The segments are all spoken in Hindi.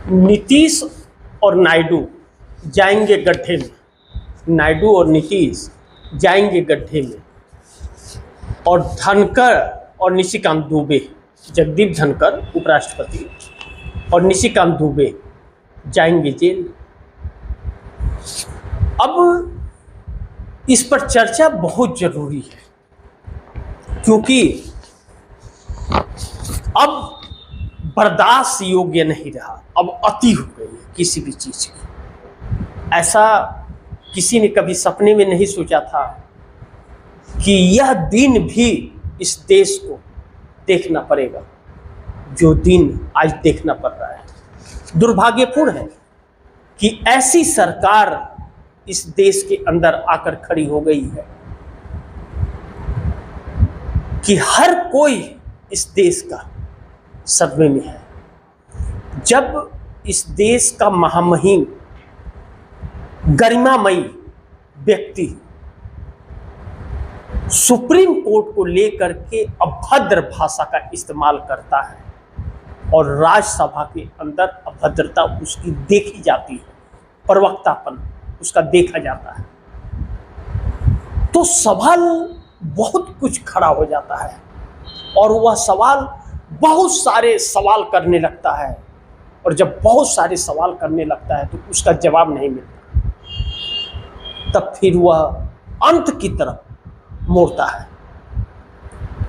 नीतीश और नायडू जाएंगे गड्ढे में। नायडू और नीतीश जाएंगे गड्ढे में। और धनखड़ और निशिकांत दुबे, जगदीप धनखड़ उपराष्ट्रपति और निशिकांत दुबे जाएंगे जेल। अब इस पर चर्चा बहुत जरूरी है, क्योंकि अब बर्दाश्त योग्य नहीं रहा, अब अति हो गई है किसी भी चीज की। ऐसा किसी ने कभी सपने में नहीं सोचा था कि यह दिन भी इस देश को देखना पड़ेगा जो दिन आज देखना पड़ रहा है। दुर्भाग्यपूर्ण है कि ऐसी सरकार इस देश के अंदर आकर खड़ी हो गई है कि हर कोई इस देश का सदमे में है। जब इस देश का महामहिम गरिमामयी व्यक्ति सुप्रीम कोर्ट को लेकर के अभद्र भाषा का इस्तेमाल करता है और राज्यसभा के अंदर अभद्रता उसकी देखी जाती है, प्रवक्तापन उसका देखा जाता है, तो सवाल बहुत कुछ खड़ा हो जाता है और वह सवाल बहुत सारे सवाल करने लगता है। और जब बहुत सारे सवाल करने लगता है तो उसका जवाब नहीं मिलता, तब फिर वह अंत की तरफ मोड़ता है।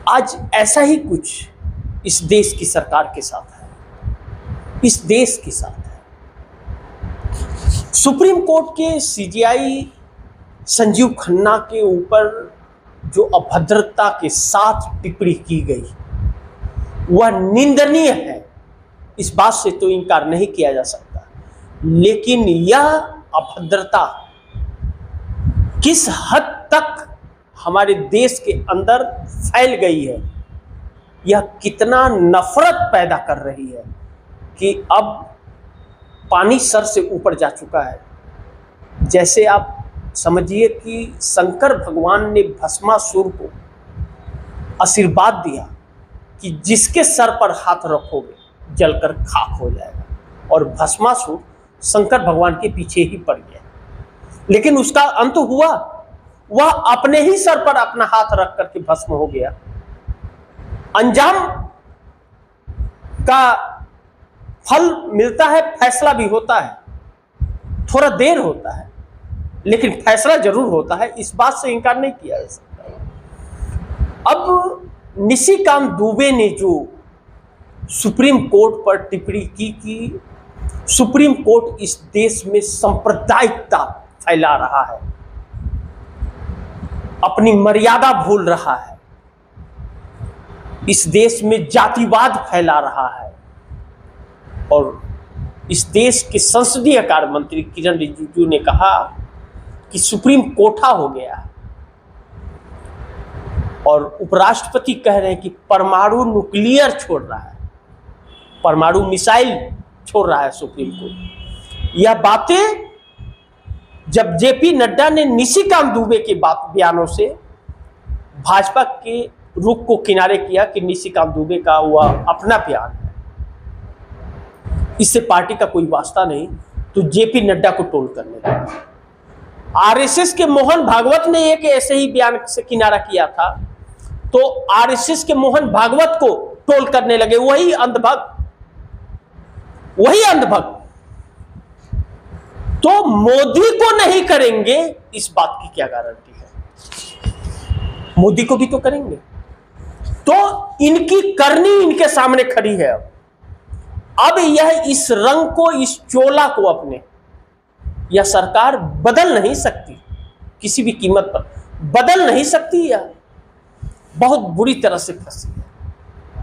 आज ऐसा ही कुछ इस देश की सरकार के साथ है, इस देश के साथ है। सुप्रीम कोर्ट के सीजेआई संजीव खन्ना के ऊपर जो अभद्रता के साथ टिप्पणी की गई वह निंदनीय है, इस बात से तो इनकार नहीं किया जा सकता। लेकिन यह अभद्रता किस हद तक हमारे देश के अंदर फैल गई है, यह कितना नफरत पैदा कर रही है कि अब पानी सर से ऊपर जा चुका है। जैसे आप समझिए कि शंकर भगवान ने भस्मासुर को आशीर्वाद दिया कि जिसके सर पर हाथ रखोगे जलकर खाक हो जाएगा, और भस्मासुर शंकर भगवान के पीछे ही पड़ गया। लेकिन उसका अंत हुआ, वह अपने ही सर पर अपना हाथ रख करके भस्म हो गया। अंजाम का फल मिलता है, फैसला भी होता है, थोड़ा देर होता है लेकिन फैसला जरूर होता है, इस बात से इनकार नहीं किया जा सकता। अब निशिकांत दुबे ने जो सुप्रीम कोर्ट पर टिप्पणी की कि सुप्रीम कोर्ट इस देश में सांप्रदायिकता फैला रहा है, अपनी मर्यादा भूल रहा है, इस देश में जातिवाद फैला रहा है, और इस देश के संसदीय कार्य मंत्री किरण रिजिजू ने कहा कि सुप्रीम कोठा हो गया है, और उपराष्ट्रपति कह रहे हैं कि परमाणु न्यूक्लियर छोड़ रहा है, परमाणु मिसाइल छोड़ रहा है सुप्रीम कोर्ट। यह बातें जब जेपी नड्डा ने निशिकांत दुबे के बयानों से भाजपा के रुख को किनारे किया कि निशिकांत दुबे का वह अपना बयान है, इससे पार्टी का कोई वास्ता नहीं, तो जेपी नड्डा को टोल करने लगा। आरएसएस के मोहन भागवत ने एक ऐसे ही बयान से किनारा किया था, तो आरएसएस के मोहन भागवत को टोल करने लगे, वही अंधभक्त, वही अंधभक्त। तो मोदी को नहीं करेंगे इस बात की क्या गारंटी है, मोदी को भी तो करेंगे। तो इनकी करनी इनके सामने खड़ी है। अब यह इस रंग को, इस चोला को अपने, यह सरकार बदल नहीं सकती, किसी भी कीमत पर बदल नहीं सकती, यह बहुत बुरी तरह से फंसी है।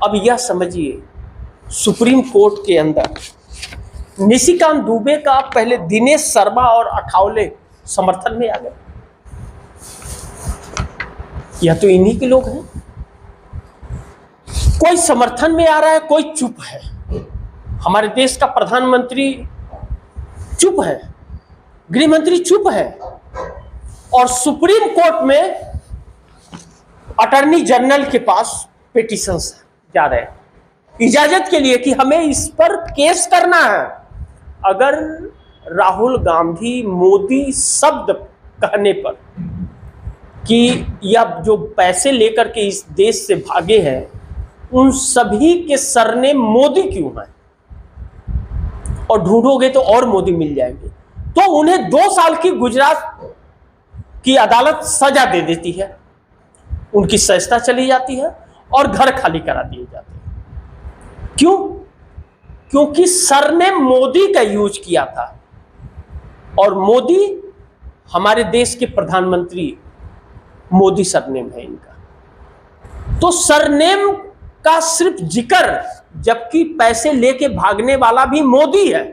अब यह समझिए सुप्रीम कोर्ट के अंदर निशिकांत दुबे का पहले दिनेश शर्मा और अठावले समर्थन में आ गए। यह तो इन्हीं के लोग हैं, कोई समर्थन में आ रहा है, कोई चुप है। हमारे देश का प्रधानमंत्री चुप है, गृह मंत्री चुप है, और सुप्रीम कोर्ट में अटॉर्नी जनरल के पास पिटीशंस जा रहे हैं इजाजत के लिए कि हमें इस पर केस करना है, अगर राहुल गांधी मोदी शब्द कहने पर कि या जो पैसे लेकर के इस देश से भागे हैं उन सभी के सरनेम मोदी क्यों है, और ढूंढोगे तो और मोदी मिल जाएंगे, तो उन्हें 2 साल की गुजरात की अदालत सजा दे देती है, उनकी सजा चली जाती है और घर खाली करा दिए जाते हैं। क्यों? क्योंकि सरनेम मोदी का यूज किया था, और मोदी हमारे देश के प्रधानमंत्री मोदी सरनेम है इनका। तो सरनेम का सिर्फ जिक्र, जबकि पैसे लेके भागने वाला भी मोदी है,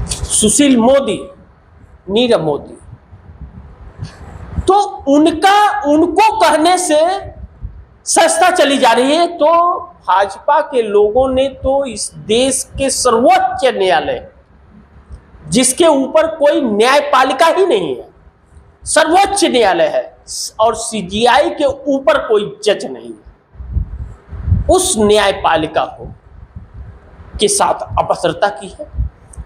सुशील मोदी, नीरव मोदी। तो उनको कहने से सस्ता चली जा रही है। तो भाजपा के लोगों ने तो इस देश के सर्वोच्च न्यायालय, जिसके ऊपर कोई न्यायपालिका ही नहीं है, सर्वोच्च न्यायालय है, और सीजीआई के ऊपर कोई जज नहीं है, उस न्यायपालिका को के साथ अपसरता की है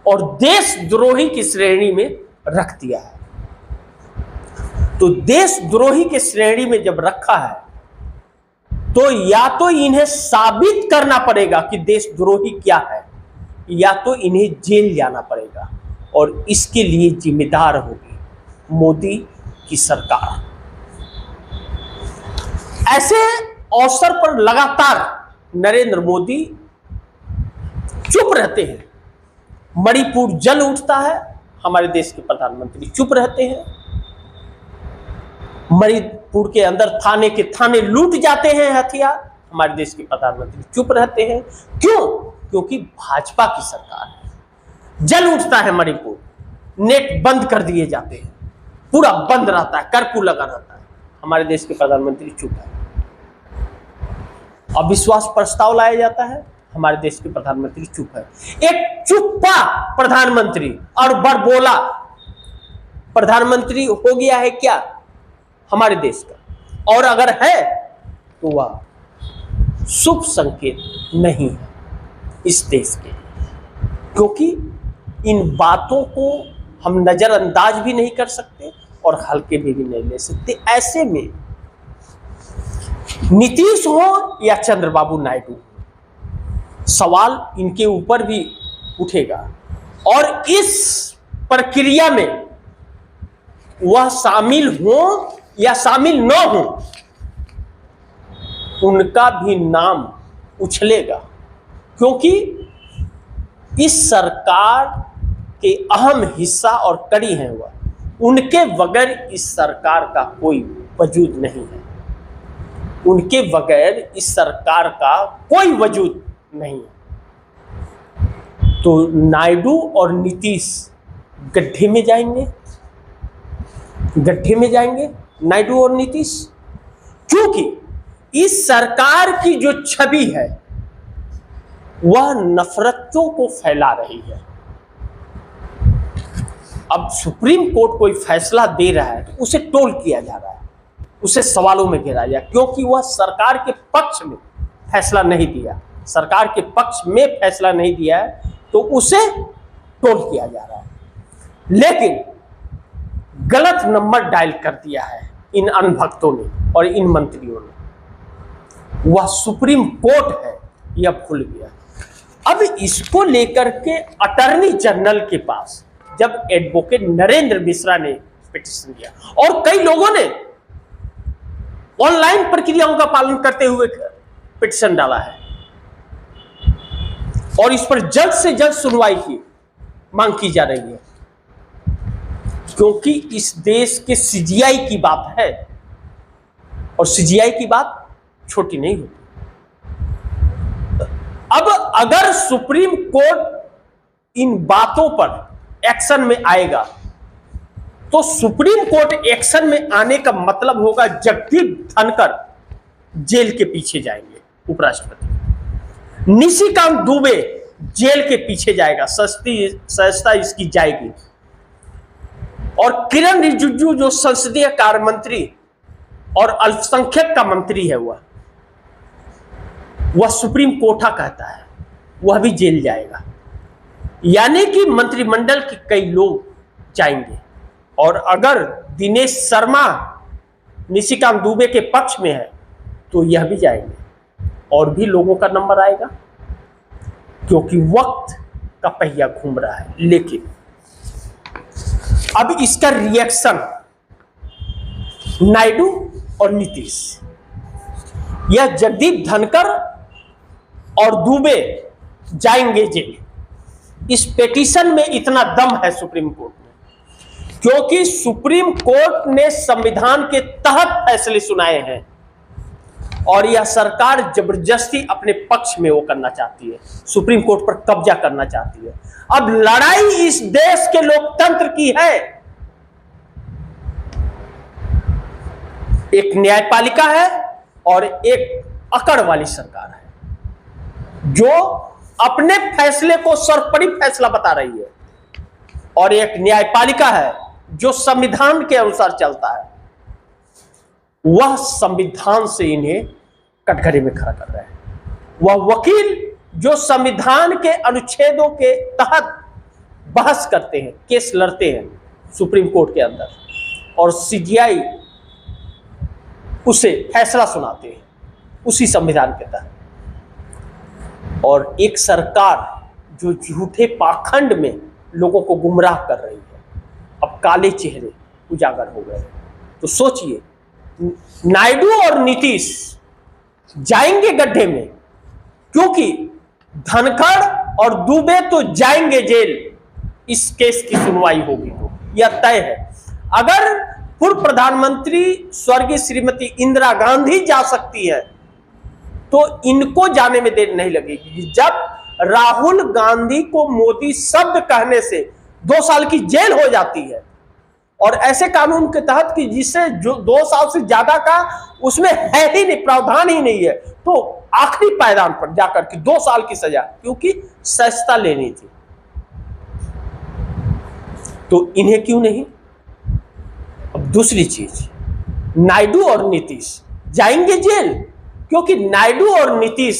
और देशद्रोही की श्रेणी में रख दिया है। तो देशद्रोही की श्रेणी में जब रखा है तो या तो इन्हें साबित करना पड़ेगा कि देशद्रोही क्या है, या तो इन्हें जेल जाना पड़ेगा, और इसके लिए जिम्मेदार होगी मोदी की सरकार। ऐसे अवसर पर लगातार नरेंद्र मोदी चुप रहते हैं। मणिपुर जल उठता है, हमारे देश के प्रधानमंत्री चुप रहते हैं। मणिपुर के अंदर थाने के थाने लूट जाते हैं हथियार, हमारे देश के प्रधानमंत्री चुप रहते हैं। क्यों? क्योंकि भाजपा की सरकार है। जल उठता है मणिपुर, नेट बंद कर दिए जाते हैं, पूरा बंद रहता है, कर्फ्यू लगा रहता है, हमारे देश के प्रधानमंत्री चुप है। अविश्वास प्रस्ताव लाया जाता है, हमारे देश के प्रधानमंत्री चुप है। एक चुप्पा प्रधानमंत्री और बड़बोला प्रधानमंत्री हो गया है क्या हमारे देश का, और अगर है तो वह शुभ संकेत नहीं है इस देश के, क्योंकि इन बातों को हम नजरअंदाज भी नहीं कर सकते और हल्के में भी नहीं ले सकते। ऐसे में नीतीश हो या चंद्रबाबू नायडू, सवाल इनके ऊपर भी उठेगा, और इस प्रक्रिया में वह शामिल हो या शामिल न हो, उनका भी नाम उछलेगा, क्योंकि इस सरकार के अहम हिस्सा और कड़ी हैं वह, उनके बगैर इस सरकार का कोई वजूद नहीं है, उनके बगैर इस सरकार का कोई वजूद नहीं है। तो नायडू और नीतीश गड्ढे में जाएंगे, गड्ढे में जाएंगे नायडू और नीतीश, क्योंकि इस सरकार की जो छवि है वह नफरतों को फैला रही है। अब सुप्रीम कोर्ट कोई फैसला दे रहा है तो उसे टोल किया जा रहा है, उसे सवालों में घेरा जाए, क्योंकि वह सरकार के पक्ष में फैसला नहीं दिया, सरकार के पक्ष में फैसला नहीं दिया है, तो उसे टोल किया जा रहा है। लेकिन गलत नंबर डायल कर दिया है इन अनभक्तों ने और इन मंत्रियों ने, वह सुप्रीम कोर्ट है यह भूल गया। अब इसको लेकर के अटॉर्नी जनरल के पास जब एडवोकेट नरेंद्र मिश्रा ने पिटीशन दिया, और कई लोगों ने ऑनलाइन प्रक्रियाओं का पालन करते हुए पिटीशन डाला है, और इस पर जल्द से जल्द सुनवाई की मांग की जा रही है, क्योंकि इस देश के सीजीआई की बात है, और सीजीआई की बात छोटी नहीं होती। अब अगर सुप्रीम कोर्ट इन बातों पर एक्शन में आएगा, तो सुप्रीम कोर्ट एक्शन में आने का मतलब होगा जगदीप धनखड़ जेल के पीछे जाएंगे, उपराष्ट्रपति निशिकांत दुबे जेल के पीछे जाएगा, सस्ता इसकी जाएगी, और किरण रिजिजू जो संसदीय कार्य मंत्री और अल्पसंख्यक का मंत्री है, वह सुप्रीम कोर्ट कहता है, वह भी जेल जाएगा। यानी कि मंत्रिमंडल के कई लोग जाएंगे। और अगर दिनेश शर्मा निशिकांत दुबे के पक्ष में है तो यह भी जाएंगे और भी लोगों का नंबर आएगा, क्योंकि वक्त का पहिया घूम रहा है। लेकिन अब इसका रिएक्शन नायडू और नीतीश, यह जगदीप धनखड़ और दुबे जाएंगे जेल, इस पिटीशन में इतना दम है सुप्रीम कोर्ट में, क्योंकि सुप्रीम कोर्ट ने संविधान के तहत फैसले सुनाए हैं और यह सरकार जबरदस्ती अपने पक्ष में वो करना चाहती है, सुप्रीम कोर्ट पर कब्जा करना चाहती है। अब लड़ाई इस देश के लोकतंत्र की है। एक न्यायपालिका है और एक अकड़ वाली सरकार है जो अपने फैसले को सर्वोपरि फैसला बता रही है, और एक न्यायपालिका है जो संविधान के अनुसार चलता है। वह संविधान से इन्हें कटघरे में खड़ा कर रहे हैं। वह वकील जो संविधान के अनुच्छेदों के तहत बहस करते हैं, केस लड़ते हैं सुप्रीम कोर्ट के अंदर, और सीजीआई उसे फैसला सुनाते हैं उसी संविधान के तहत। और एक सरकार जो झूठे पाखंड में लोगों को गुमराह कर रही है, अब काले चेहरे उजागर हो गए। तो सोचिए, नायडू और नीतीश जाएंगे गड्ढे में, क्योंकि धनखड़ और दुबे तो जाएंगे जेल। इस केस की सुनवाई होगी तो यह तय है। अगर पूर्व प्रधानमंत्री स्वर्गीय श्रीमती इंदिरा गांधी जा सकती है तो इनको जाने में देर नहीं लगेगी। जब राहुल गांधी को मोदी शब्द कहने से 2 साल की जेल हो जाती है, और ऐसे कानून के तहत कि जिससे जो 2 साल से ज्यादा का उसमें है ही नहीं, प्रावधान ही नहीं है, तो आखिरी पायदान पर जाकर के 2 साल की सजा, क्योंकि सस्ता लेनी थी, तो इन्हें क्यों नहीं। अब दूसरी चीज, नायडू और नीतीश जाएंगे जेल, क्योंकि नायडू और नीतीश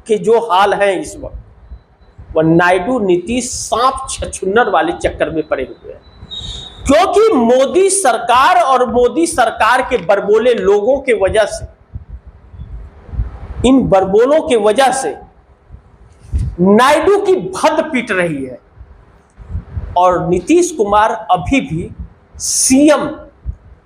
के जो हाल हैं इस वक्त, वह नायडू नीतीश सांप छछुन्नर वाले चक्कर में पड़े हुए हैं। क्योंकि मोदी सरकार और मोदी सरकार के बरबोले लोगों के वजह से, इन बरबोलों के वजह से नायडू की भद्द पीट रही है, और नीतीश कुमार अभी भी सीएम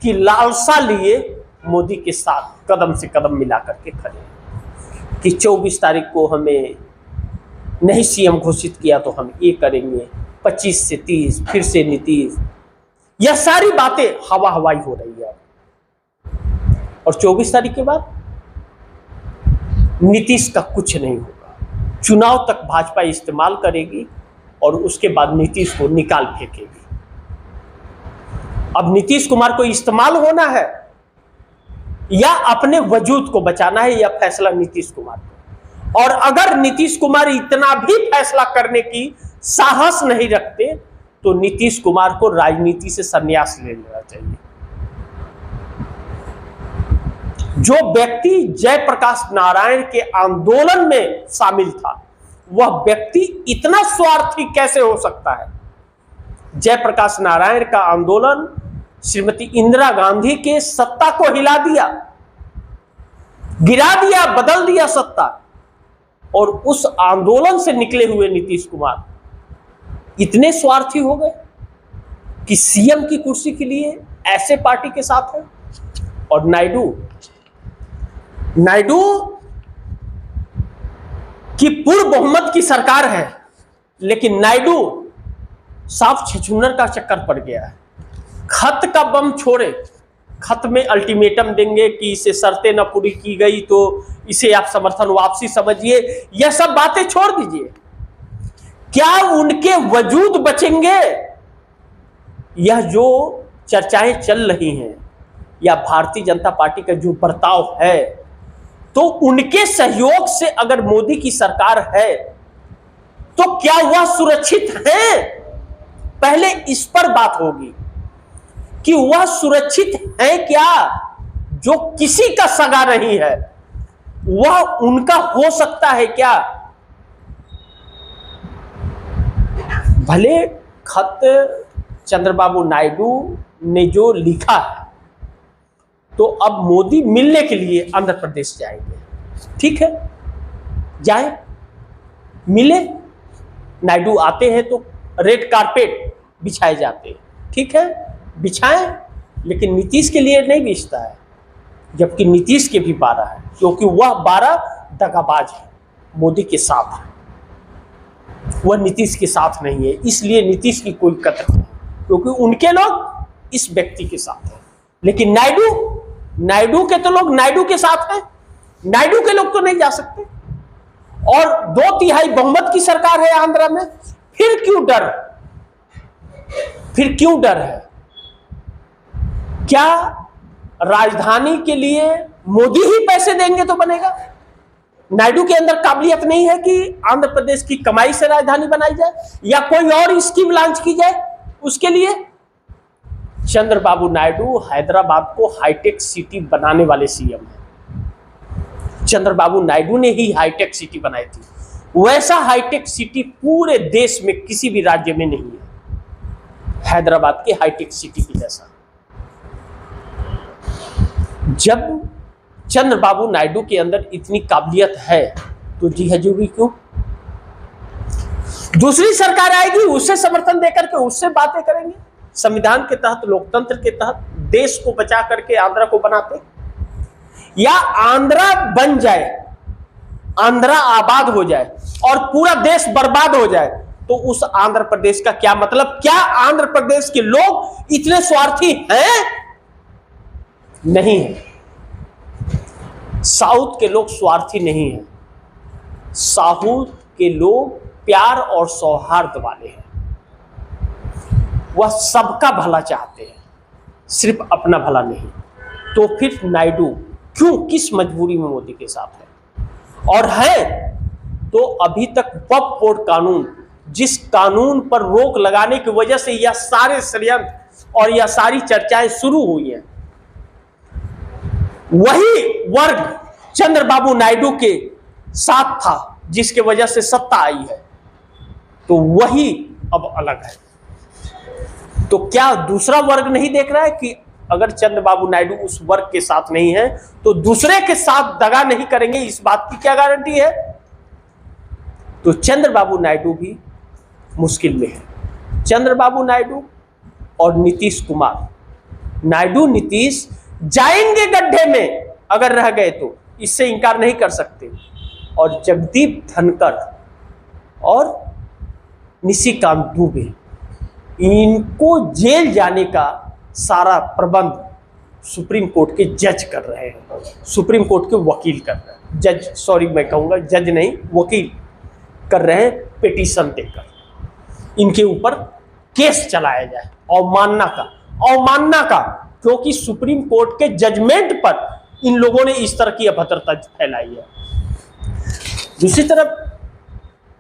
की लालसा लिए मोदी के साथ कदम से कदम मिला करके खड़े हैं कि 24 तारीख को हमें नहीं सीएम घोषित किया तो हम ये करेंगे, 25 से 30 फिर से नीतीश। यह सारी बातें हवा हवाई हो रही है। और 24 तारीख के बाद नीतीश का कुछ नहीं होगा। चुनाव तक भाजपा इस्तेमाल करेगी और उसके बाद नीतीश को निकाल फेंकेगी। अब नीतीश कुमार को इस्तेमाल होना है या अपने वजूद को बचाना है, यह फैसला नीतीश कुमार को। और अगर नीतीश कुमार इतना भी फैसला करने की साहस नहीं रखते तो नीतीश कुमार को राजनीति से संन्यास ले लेना चाहिए। जो व्यक्ति जयप्रकाश नारायण के आंदोलन में शामिल था, वह व्यक्ति इतना स्वार्थी कैसे हो सकता है। जयप्रकाश नारायण का आंदोलन श्रीमती इंदिरा गांधी के सत्ता को हिला दिया, गिरा दिया, बदल दिया सत्ता। और उस आंदोलन से निकले हुए नीतीश कुमार इतने स्वार्थी हो गए कि सीएम की कुर्सी के लिए ऐसे पार्टी के साथ है। और नायडू की पूर्ण बहुमत की सरकार है, लेकिन नायडू साफ छछुन्नर का चक्कर पड़ गया है। खत का बम छोड़े, खत में अल्टीमेटम देंगे कि इसे शर्तें न पूरी की गई तो इसे आप समर्थन वापसी समझिए, यह सब बातें छोड़ दीजिए। क्या उनके वजूद बचेंगे? यह जो चर्चाएं चल रही हैं या भारतीय जनता पार्टी का जो बर्ताव है, तो उनके सहयोग से अगर मोदी की सरकार है तो क्या वह सुरक्षित है? पहले इस पर बात होगी कि वह सुरक्षित है क्या? जो किसी का सगा नहीं है वह उनका हो सकता है क्या? भले खत चंद्रबाबू नायडू ने जो लिखा है, तो अब मोदी मिलने के लिए आंध्र प्रदेश जाएंगे। ठीक है, जाए, मिले। नायडू आते हैं तो रेड कारपेट बिछाए जाते हैं। ठीक है, बिछाएं, लेकिन नीतीश के लिए नहीं बिछता है, जबकि नीतीश के भी 12 है, क्योंकि वह 12 दगाबाज है, मोदी के साथ है, वह नीतीश के साथ नहीं है। इसलिए नीतीश की कोई कदर नहीं, क्योंकि उनके लोग इस व्यक्ति के साथ हैं। लेकिन नायडू के तो लोग नायडू के साथ हैं, नायडू के लोग तो नहीं जा सकते। और 2/3 बहुमत की सरकार है आंध्रा में, फिर क्यों डर है? क्या राजधानी के लिए मोदी ही पैसे देंगे तो बनेगा? नायडू के अंदर काबिलियत नहीं है कि आंध्र प्रदेश की कमाई से राजधानी बनाई जाए या कोई और स्कीम लॉन्च की जाए उसके लिए? चंद्रबाबू नायडू हैदराबाद को हाईटेक सिटी बनाने वाले सीएम हैं। चंद्रबाबू नायडू ने ही हाईटेक सिटी बनाई थी। वैसा हाईटेक सिटी पूरे देश में किसी भी राज्य में नहीं है, हैदराबाद के हाईटेक सिटी की जैसा। जब चंद्रबाबू नायडू के अंदर इतनी काबिलियत है तो जी हजूरी क्यों? दूसरी सरकार आएगी, उससे समर्थन देकर के उससे बातें करेंगे। संविधान के तहत, लोकतंत्र के तहत देश को बचा करके आंध्रा को बनाते, या आंध्रा बन जाए, आंध्रा आबाद हो जाए और पूरा देश बर्बाद हो जाए, तो उस आंध्र प्रदेश का क्या मतलब? क्या आंध्र प्रदेश के लोग इतने स्वार्थी हैं? नहीं है। साउथ के लोग स्वार्थी नहीं हैं। साउथ के लोग प्यार और सौहार्द वाले हैं। वह सबका भला चाहते हैं, सिर्फ अपना भला नहीं। तो फिर नायडू क्यों, किस मजबूरी में मोदी के साथ है? और है तो अभी तक वक्फ बोर्ड कानून, जिस कानून पर रोक लगाने की वजह से यह सारे षड्यंत्र और यह सारी चर्चाएं शुरू हुई हैं, वही वर्ग चंद्रबाबू नायडू के साथ था जिसके वजह से सत्ता आई है, तो वही अब अलग है। तो क्या दूसरा वर्ग नहीं देख रहा है कि अगर चंद्रबाबू नायडू उस वर्ग के साथ नहीं है तो दूसरे के साथ दगा नहीं करेंगे? इस बात की क्या गारंटी है? तो चंद्रबाबू नायडू भी मुश्किल में है। चंद्रबाबू नायडू और नीतीश कुमार, नायडू नीतीश जाएंगे गड्ढे में अगर रह गए तो, इससे इंकार नहीं कर सकते। और जगदीप धनखड़ और निशिकांत दुबे, इनको जेल जाने का सारा प्रबंध सुप्रीम कोर्ट के जज कर रहे हैं, सुप्रीम कोर्ट के वकील कर रहे हैं। जज, सॉरी मैं कहूँगा जज नहीं, वकील कर रहे हैं पिटीशन देकर इनके ऊपर केस चलाया जाए अवमानना का, क्योंकि सुप्रीम कोर्ट के जजमेंट पर इन लोगों ने इस तरह की अभद्रता फैलाई है। दूसरी तरफ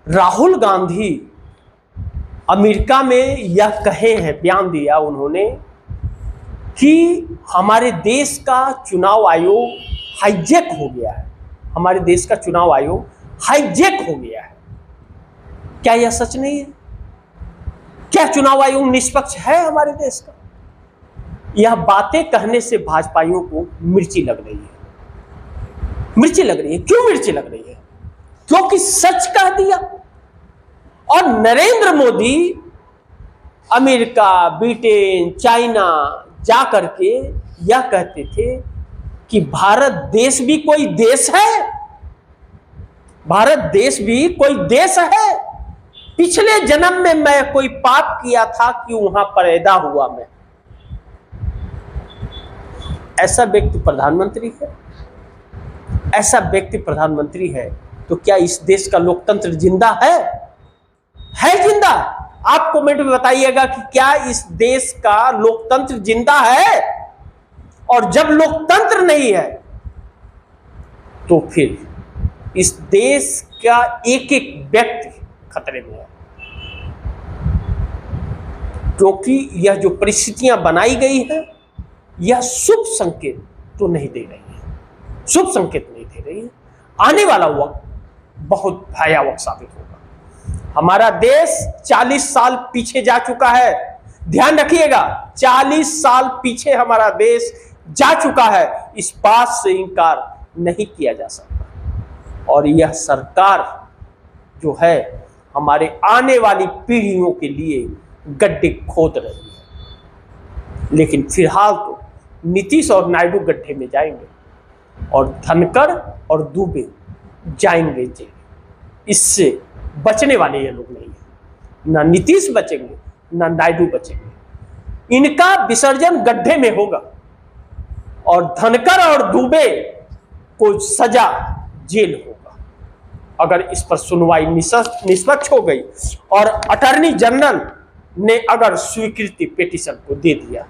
राहुल गांधी अमेरिका में यह कहे हैं, बयान दिया उन्होंने कि हमारे देश का चुनाव आयोग हाईजैक हो गया है, हमारे देश का चुनाव आयोग हाईजैक हो गया है। क्या यह सच नहीं है? क्या चुनाव आयोग निष्पक्ष है हमारे देश का? यह बातें कहने से भाजपाइयों को मिर्ची लग रही है, मिर्ची लग रही है। क्यों मिर्ची लग रही है? क्योंकि सच कह दिया। और Narendra Modi America, Britain, China जा करके यह कहते थे कि भारत देश भी कोई देश है, भारत देश भी कोई देश है। पिछले जन्म में मैं कोई पाप किया था कि वहां पैदा हुआ मैं। ऐसा व्यक्ति प्रधानमंत्री है, ऐसा व्यक्ति प्रधानमंत्री है तो क्या इस देश का लोकतंत्र जिंदा है? है जिंदा? आप कमेंट में बताइएगा कि क्या इस देश का लोकतंत्र जिंदा है? और जब लोकतंत्र नहीं है तो फिर इस देश का एक एक व्यक्ति खतरे में है, क्योंकि यह जो परिस्थितियां बनाई गई है यह शुभ संकेत तो नहीं दे रही है, शुभ संकेत नहीं दे रही है। आने वाला वक्त बहुत भयावह साबित होगा। हमारा देश 40 साल पीछे जा चुका है। ध्यान रखिएगा, 40 साल पीछे हमारा देश जा चुका है। इस बात से इनकार नहीं किया जा सकता। और यह सरकार जो है हमारे आने वाली पीढ़ियों के लिए गड्ढे खोद रही है। लेकिन फिलहाल तो नीतीश और नायडू गड्ढे में जाएंगे और धनखड़ और दुबे जाएंगे जेल। इससे बचने वाले ये लोग नहीं है। ना नीतीश बचेंगे ना नायडू बचेंगे। इनका विसर्जन गड्ढे में होगा और धनखड़ और दुबे को सजा जेल होगा अगर इस पर सुनवाई निष्पक्ष हो गई और अटॉर्नी जनरल ने अगर स्वीकृति पिटीशन को दे दिया।